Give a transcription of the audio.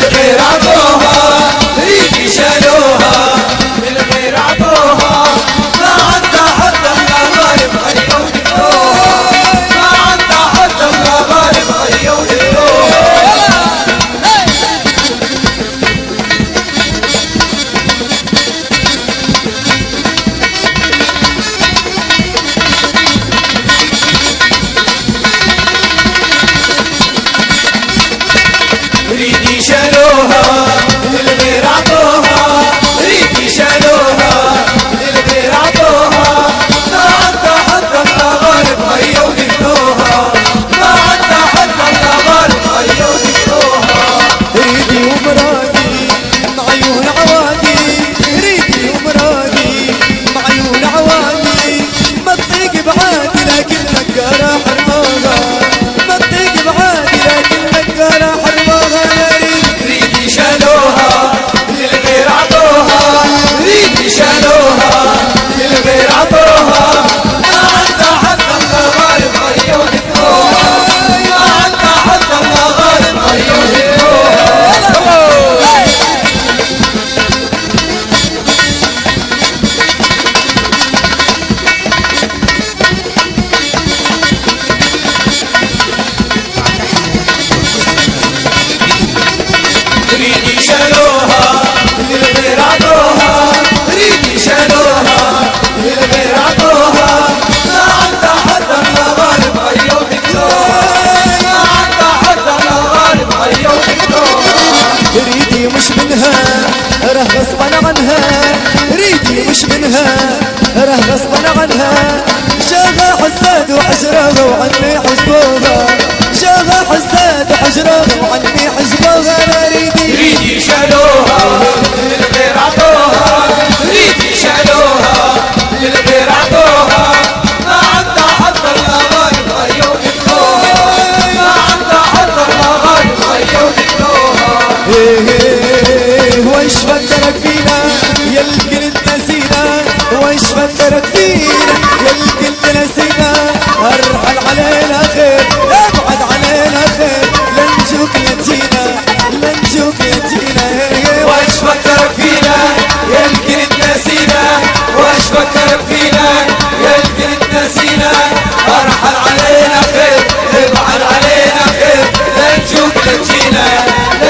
للغير عطوها ريدي شالوها للغير عطوها ما عندها حتى الغالب غيروا ودلوها ما عندها حتى الغالب غيروا ودلوها ريدي شالوها للغير عطوها ريدي شالوها للغير عطوها ما عندها حتى الغالب غيروا ودلوها ما عندها حتى الغالب غيروا ودلوها ريدي ومرادي معيون عوادي ريدي ومرادي معيون عوادي ما تطيق بعادي لكن نقارة حرموها ما تطيق بعادي لكن نقارة حرموها يا ريد ريدي شالوها للغير عطوها ريدي شالوها للغير عطوها ما عندها حتى الغالب غيروا ودلوها ما عندها حتى الغالب غيروا ودلوها ريدي شالوها للغير عطوها ريدي شالوها للغير عطوها ما عندها حتى الغالب غيروا ودلوها ما عندها حتى الغالب غيروا ودلوها ريدي مش منها راه غصبا عنها ريدي مش منها راه غصبا عنها شاغا حساد وحجرها وعني حجبوها شاغا حساد وحجرها وعني حجبوها